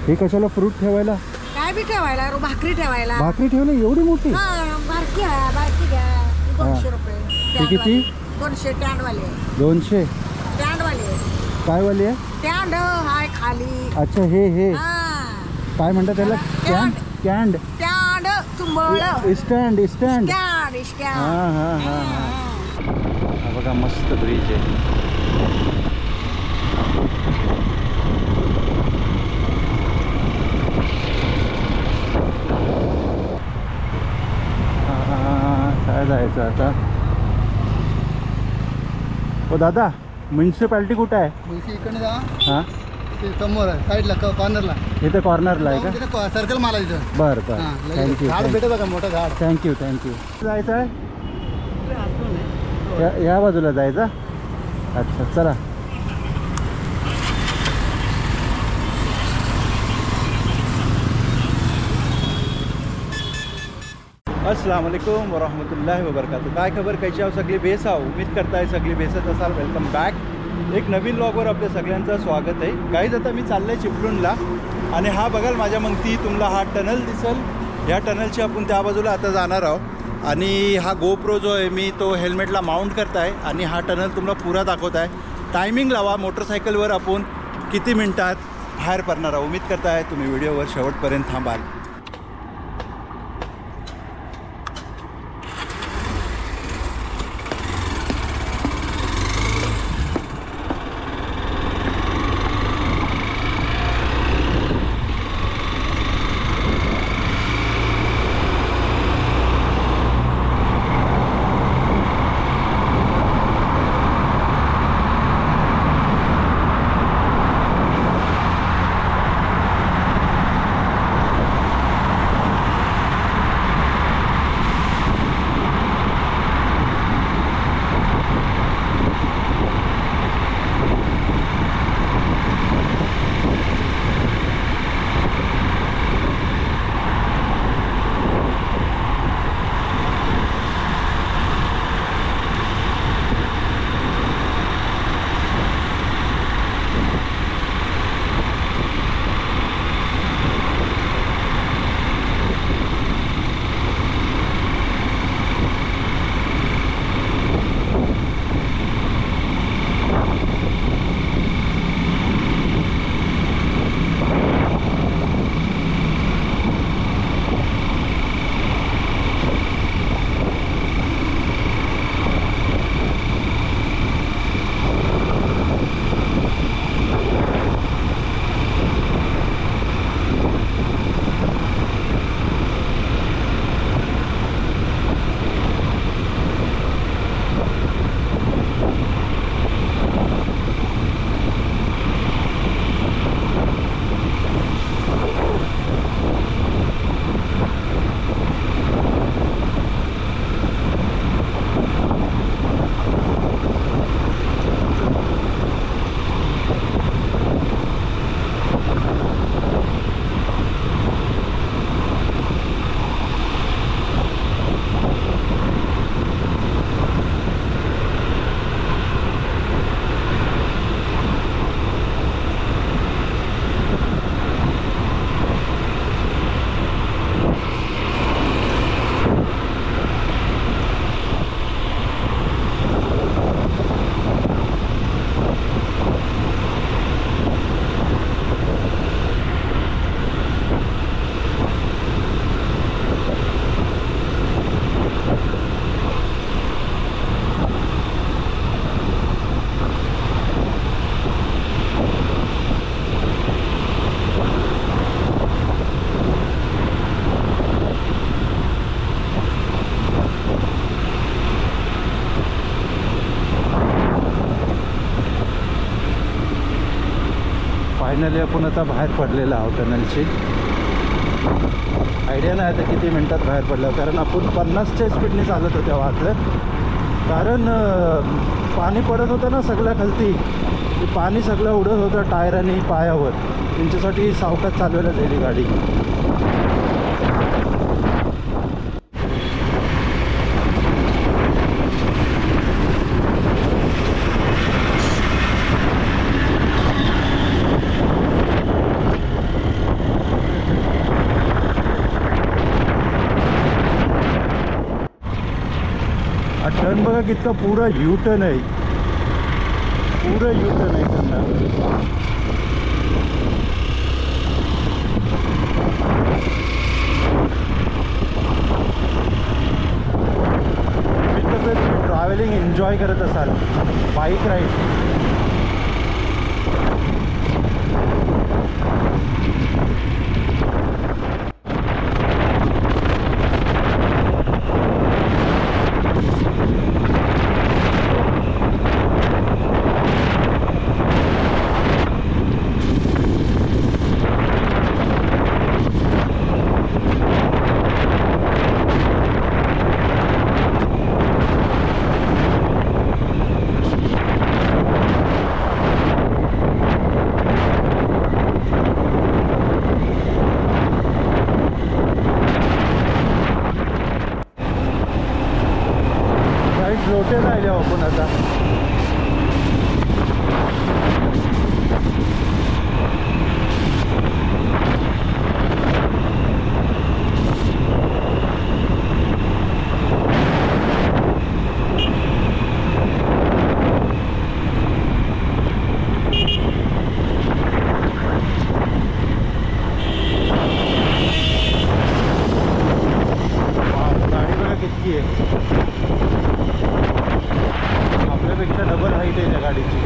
हे कशाला फ्रूट ठेवायला? काय बी ठेवायला, भाकरी ठेवायला. भाकरी ठेवली एवढी मोठी? बारकी आहे, बारकी घ्या. 200 रुपये. हे किती? 200 टँडवाले. 200 टँडवाले. काय वाली आहे? टँड हाय खाली. अच्छा हे काय म्हणतात त्याला? कॅन्ड टँड चुंबळ. Stand stand. हा बघा मस्त ब्रिज आहे. काय जायचं आता? हो दादा, म्युन्सिपाल्टी कुठे आहे? इकडे जा. हां समोर आहे, साईडला कॉर्नरला. इथे कॉर्नरला आहे का? सर्कल मारा इथं. बरं थँक्यू. झाड भेटत का मोठं झाड? थँक्यू. जायचं आहे या बाजूला जायचं? अच्छा चला. अस्सलाम वालेकुम वरहमतुल्लाहि वबरकातुहू. काय खबर, कैसे आहो सगळी? बेस आहो. उम्मीद करताय सगळी बेसच असाल. Welcome back. एक नवीन व्लॉगवर आपल्या सगळ्यांचं स्वागत आहे. काहीच आता मी चाललं आहे चिपळूणला आणि हा बघाल माझ्या मग ती तुम्हाला हा टनल दिसल. ह्या टनलची आपण त्या बाजूला आता जाणार आहोत आणि हा गोप्रो जो आहे मी तो हेल्मेटला माउंट करत आहे आणि हा टनल तुम्हाला पुरा दाखवत आहे. टायमिंग लावा मोटरसायकलवर आपण किती मिनटात बाहेर पडणार आहोत. उम्मीद करताय तुम्ही व्हिडिओवर शेवटपर्यंत थांबाल. फायनली आपण आता बाहेर पडलेला आहोत टनलची. आयडिया नाही आता किती मिनटात बाहेर पडलं, कारण आपण 50च्या स्पीडने चालत होत्या वाहतलं. कारण पाणी पडत होतं ना सगळ्या खालती, ते पाणी सगळं उडत होतं टायर आणि पायावर. त्यांच्यासाठी सावकाश चालवायला जाईल गाडी. बघा कितना पूरा यू टर्न आहे, पूरा यू टर्न आहे त्यांना. तुम्ही ट्रॅव्हलिंग एन्जॉय करत असाल, बाईक राईड. लोटे राहिले आपण आता. गाडी बघा किती आहे, आपल्यापेक्षा डबल हाईट आहे त्या गाडीची.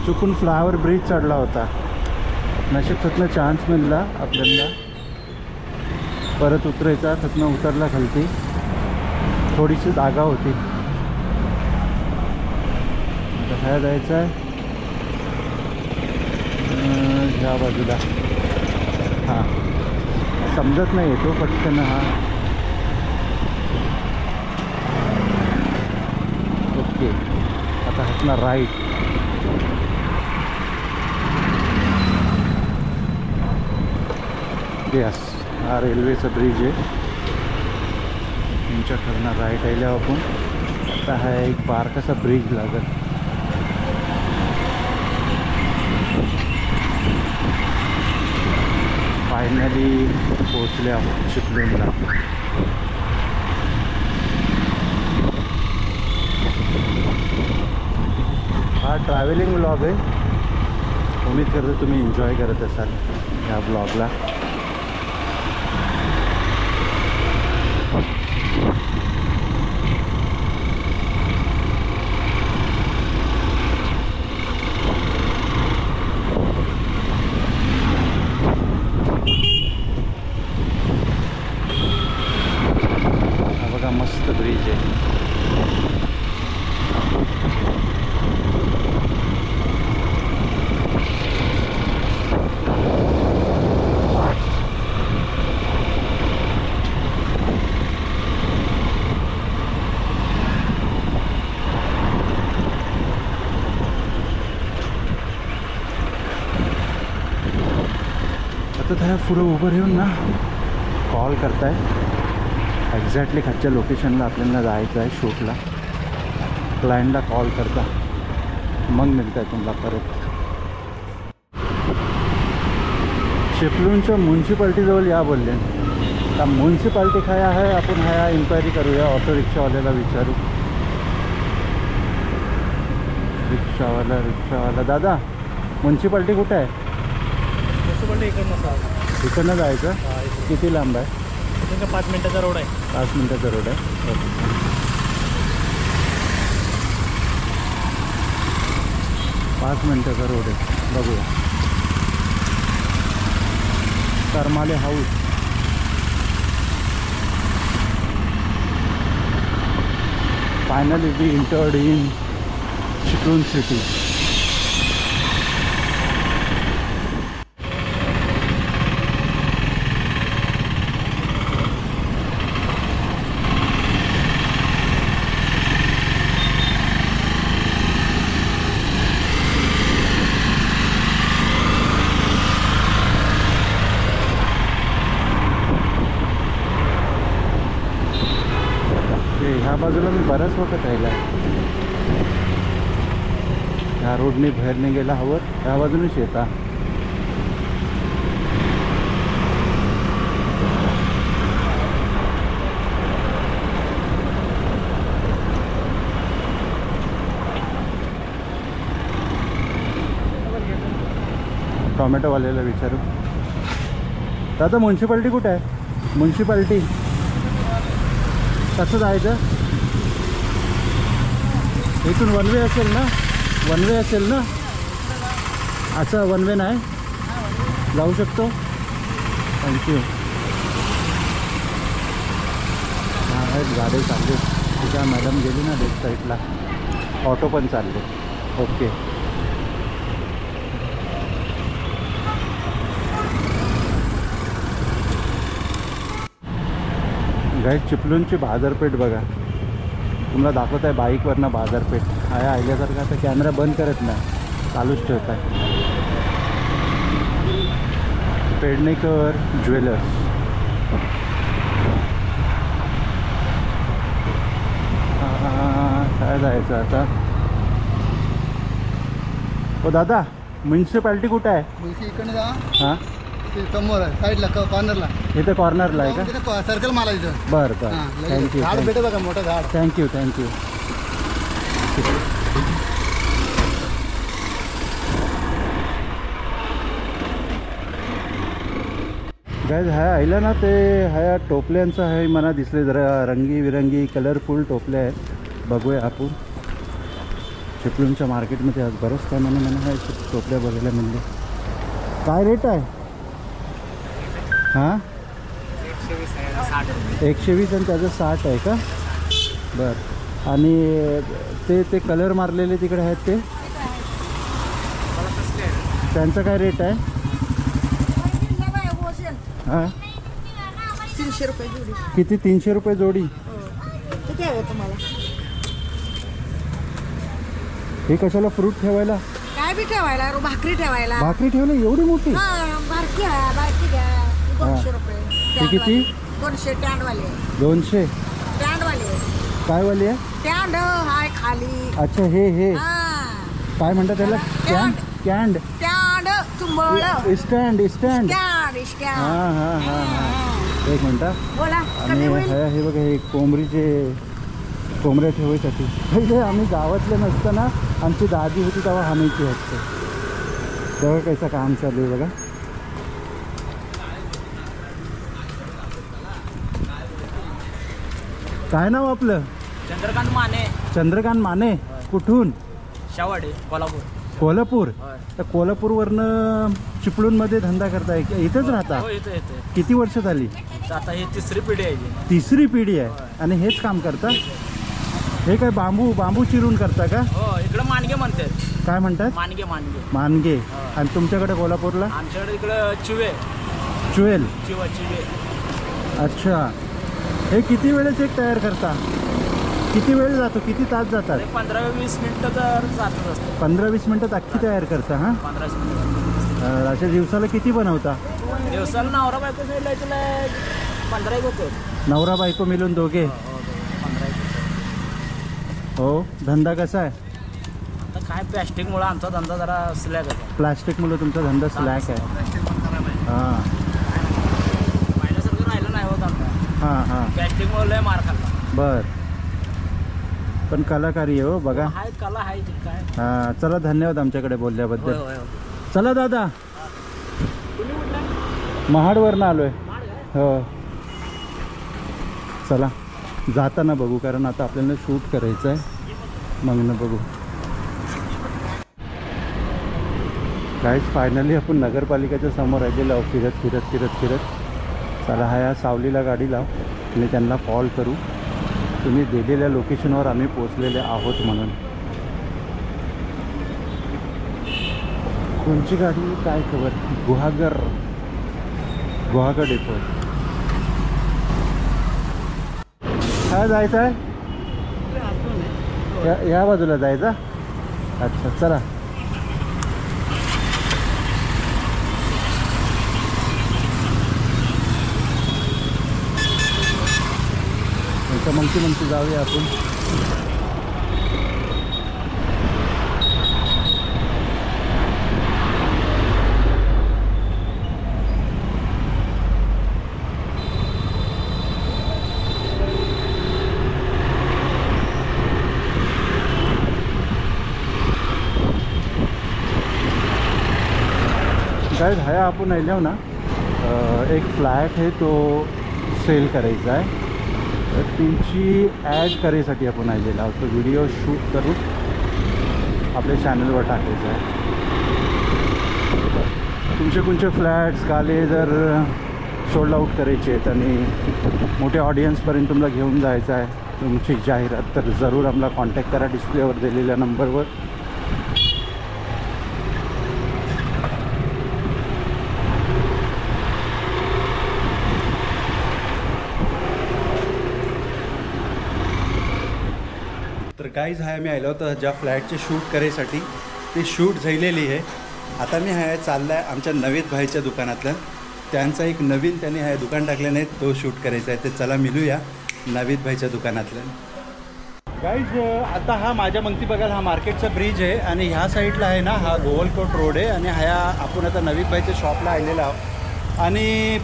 चुकून फ्लावर ब्रिज चढला होता. नशीब तिथनं चान्स मिळाला आपल्याला परत उतरायचा. तिथनं उतरला खालती, थोडीशी जागा होती. आता काय जायचं आहे ह्या बाजूला. हां समजत नाही येतो पटकन. हा ओके. आता हातला राईट. यस, हा रेल्वेचा ब्रिज आहे. तुमच्याकडनं राईट आल्या आपण. आता हा एक बारकासा ब्रिज लागत. फायनली पोहोचले आपण चिपळूणला. हा ट्रॅव्हलिंग ब्लॉग आहे. उम्मीद करतो तुम्ही एन्जॉय करत असाल या ब्लॉगला. सतत ह्या पुढं उभं राहून ना कॉल करताय. एक्झॅक्टली खालच्या लोकेशनला आपल्याला जायचं आहे शूटला. क्लायंटला कॉल करता मग मिळत आहे तुम्हाला परत. चिपळूणच्या म्युन्सिपाल्टीजवळ या बोलले. आता म्युन्सिपाल्टी काय आहे आपण ह्या इन्क्वायरी करूया. ऑटो रिक्षावाल्याला विचारू. रिक्षावाला दादा म्युन्सिपाल्टी कुठं आहे? इकडनं जायचं. किती लांब आहे? 5 मिनिटाचा रोड आहे. 5 मिनिटाचा रोड आहे. ओके. 5 मिनिटाचा रोड आहे. बघूया. Karmale house. Finally we entered in Chiplun city. ह्या बाजूला मी बराच वखत राहिला. ह्या रोडने बाहेर नाही गेला हवं. ह्या बाजूनेच येता. टोमॅटोवाल्याला विचारू. दादा म्युन्सिपाल्टी कुठे आहे? म्युन्सिपाल्टी कसं जायचं? इथून वन वे असेल ना? वन वे असेल ना? असं वन वे नाही जाऊ शकतो. थँक्यू. आहेत गाडी चालली. तिच्या मॅडम गेली ना लेफ्ट साईडला. ऑटो पण चालले. ओके. गाईड चिपळूणची बाजारपेठ बघा. तुम्हाला दाखवत आहे बाईकवरनं बाजारपेठ. आहे आल्यासारखं. आता कॅमेरा बंद करत नाही, चालूच ठेवत आहे. पेडणेकर ज्वेलर्स. काय जायचं आता? हो दादा म्युन्सिपाल्टी कुठं आहे? इकडे जा. हां समोर आहे साईडला कॉर्नरला. इथं कॉर्नरला आहे का? सर्कल मारा इथं. बरं बरं. थँक्यू. झाड भेटत बघा मोठं झाड. Thank you thank you. गाईज ह्या आयला ना ते ह्या टोपल्यांचं आहे मला दिसले. जरा रंगीबिरंगी कलरफुल टोपले आहेत. बघूया आपण. चिपळूणच्या मार्केटमध्ये आज बरंच काय मला टोपल्या बघायला मिळले. काय रेट आहे? हां 120 आणि त्याचं 60 आहे का? बरं. आणि ते कलर मारलेले तिकडे आहेत ते त्यांचं काय रेट आहे? हां 300 रुपये जोडी. किती? 300 रुपये जोडी. किती हवं तुम्हाला? हे कशाला? फ्रूट ठेवायला? काय बी ठेवायला. भाकरी ठेवायला. भाकरी ठेवली एवढी मोठी? बारकी आहे. बारकी घ्या. 200 रुपये. ती किती? 200 स्टँडवाले. 200 स्टँडवाले. काय वाली आहे? स्टँड हाय खाली. अच्छा हे काय म्हणतात त्याला? कॅन्ड स्टँड तुंबळ. Stand stand. स्टँड. हां हां हां हां. एक मिनटं. बोला. आणि हे बघा हे कोंबड्या ठेवायसाठी. पहिले आम्ही गावातले नसताना आमची दादी होती तेव्हा हाणायची वाटतं. तेव्हा कैसा काम चालू आहे बघा. काय नाव आपलं? चंद्रकांत माने. चंद्रकांत माने. कुठून? शावाडे कोल्हापूर. कोल्हापूर. तर कोल्हापूरवरनं चिपळूणमध्ये धंदा करताय? इथंच राहता? हो इथे येते. किती वर्ष झाली? आता ही 3री पिढी आहे. तिसरी पिढी आहे. आणि हेच काम करता? हे काय बांबू चिरून करता का? हो इकडे मानगे म्हणतात. काय म्हणतात? मानगे. मानगे. आणि तुमच्याकडे कोल्हापूरला? आमच्याकडे इकडं चिवे. च्युएल. चिवे. अच्छा. हे किती वेळेस एक तयार करता? किती वेळ जातो? किती तास जातात? 15-20 मिनिटं तर जातच असतं. 15-20 मिनिटात अख्खी तयार करता? हां 15 मिनिटं. अशा दिवसाला किती बनवता? दिवसाला नवरा बायको मिळाला तुला 15 होतो. नवरा बायको मिळून दोघे? 15 हो. धंदा कसा आहे? आता काय प्लॅस्टिकमुळे आमचा धंदा जरा स्लॅग आहे. प्लास्टिकमुळे तुमचा धंदा स्लॅक आहे? हां पहिल्यासारखं राहिलं नाही होत आमचा. हां हां. प्लॅस्टिकमुळे लय मार खाल्ला. बर. पण कलाकारी आहे हो बघा. हाय कला हाय काय. हां चला, धन्यवाद आमच्याकडे बोलल्याबद्दल. चला दादा, महाडवरनं आलो आहे. हो चला, जाताना बघू, कारण आता आपल्याला शूट करायचं आहे, मग न बघू. गाईज फायनली आपण नगरपालिकेच्या समोर आलेलो आहोत, फिरत फिरत फिरत फिरत. चला, हा या सावलीला गाडी लाव आणि त्यांना कॉल करू तुम्ही दिलेल्या लोकेशनवर आम्ही पोचलेले आहोत म्हणून. कोणची गाडी, काय खबर? गुहागर डेपो. काय जायचं आहे? या बाजूला जायचं? अच्छा चला. म्हणती जाऊया आपण. गाइस हा आपण आल्यावर ना एक फ्लॅट आहे, तो सेल करायचा आहे. तर तुमची ॲड करायसाठी आपण आलेला आहोत. तो व्हिडिओ शूट करून आपल्या चॅनलवर टाकायचा आहे. तुमचे कोणते फ्लॅट्स गाले जर सोल्ड आउट करायचे आहेत आणि मोठ्या ऑडियन्सपर्यंत तुम्हाला घेऊन जायचं आहे तुमची जाहिरात, तर जरूर आम्हाला कॉन्टॅक्ट करा डिस्प्लेवर दिलेल्या नंबरवर. तर गाईज हा मी आलो होतं ज्या फ्लॅटचे शूट करायसाठी, ते शूट झालेली आहे. आता मी हा चालला आहे आमच्या नवीद भाईच्या दुकानातलं. त्यांचा एक नवीन त्यांनी हा दुकान टाकलं नाही, तो शूट करायचा आहे. ते चला मिळूया नवीद भाईच्या दुकानातलं. गाईज आता हा माझ्या मंगती बघाल, हा मार्केटचा ब्रिज आहे आणि ह्या साईडला आहे ना हा गोवलकोट रोड आहे. आणि ह्या आपण आता नवीद भाईच्या शॉपला आलेला आहोत. आणि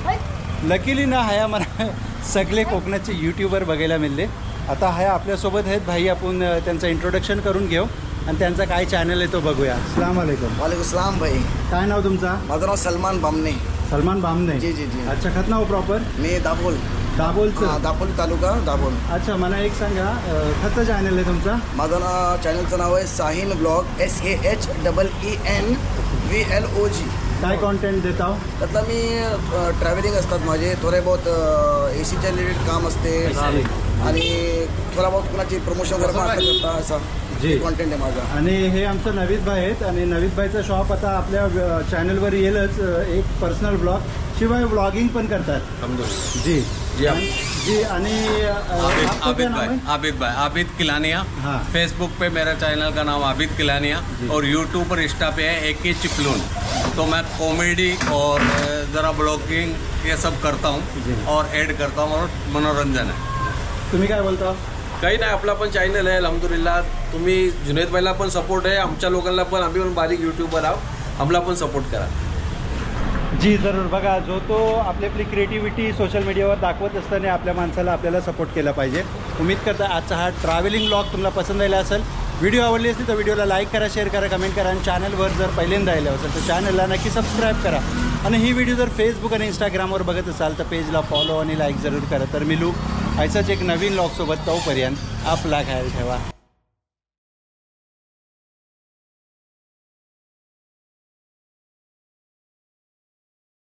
लकीली ना ह्या मला सगळे कोकणाचे यूट्यूबर बघायला मिळले. आता हा आपल्यासोबत आहेत भाई, आपण त्यांचं इंट्रोडक्शन करून घेऊ आणि त्यांचा काय चॅनल आहे तो बघूया. अस्सलाम वालेकुम. वालेकुम सलाम भाई. काय नाव तुमचा? माझं नाव सलमान बामणे. सलमान बामणे. जी जी जी. अच्छा, खत नाव प्रॉपर? मी दाभोल. दाभोलचं? दाभोल तालुका दाभोल. अच्छा, मला एक सांगा, खतचं चॅनल आहे तुमचा? माझं चॅनलचं नाव आहे साहिन ब्लॉग, SAHEENVLOG. काय कॉन्टेंट देता हो? त्यातलं मी ट्रॅव्हलिंग असतात माझे, थोडे बहुत ACच्या रिलेटेड काम असते आणि थोडा बहुत कुणाची प्रमोशन वगैरे करता, असा जी कॉन्टेंट आहे माझा. आणि हे आमचं नवीद भाई आहेत आणि नवीद भाईचं शॉप आता आपल्या चॅनलवर येईलच. एक पर्सनल ब्लॉग शिवाय ब्लॉगिंग पण करतात. जी जी जी. आणि आबिद भाई आबिद किलानिया. हाँ. फेसबुक पे मेरा चैनल का नाम आबिद किलानिया और यूट्यूब पर इंस्टा पे है AK चिपलून. तो मैं कॉमेडी और ज़रा ब्लॉगिंग ये सब करता हूँ और ऐड करता हूँ और मनोरंजन है. तुम्ही काय बोलता? काही नाही, आपला पण चॅनल आहे अल्हम्दुलिल्लाह. तुम्ही जुनेद भाईला पण सपोर्ट आहे, आमच्या लोकांना पण, आम्ही पण बारीक यूट्यूबर आहोत, आम्हाला पण सपोर्ट करा. जी जरूर. बघा, जो तो आपली क्रिएटिव्हिटी सोशल मीडियावर दाखवत असताना आपल्या माणसाला आपल्याला सपोर्ट केला पाहिजे. उम्मीद करता आजचा हा ट्रॅव्हलिंग ब्लॉग तुम्हाला पसंत आला असेल. व्हिडिओ आवडली असेल तर व्हिडिओला लाईक करा, शेअर करा, कमेंट करा आणि चॅनलवर जर पहिल्यांदा आलं असेल तर चॅनलला नक्की सबस्क्राईब करा. आणि ही व्हिडिओ जर फेसबुक आणि इंस्टाग्रामवर बघत असाल तर पेजला फॉलो आणि लाईक जरूर करा. तर मिळू असाच एक नवीन ब्लॉगसोबत. तोपर्यंत आपला ख्याल ठेवा.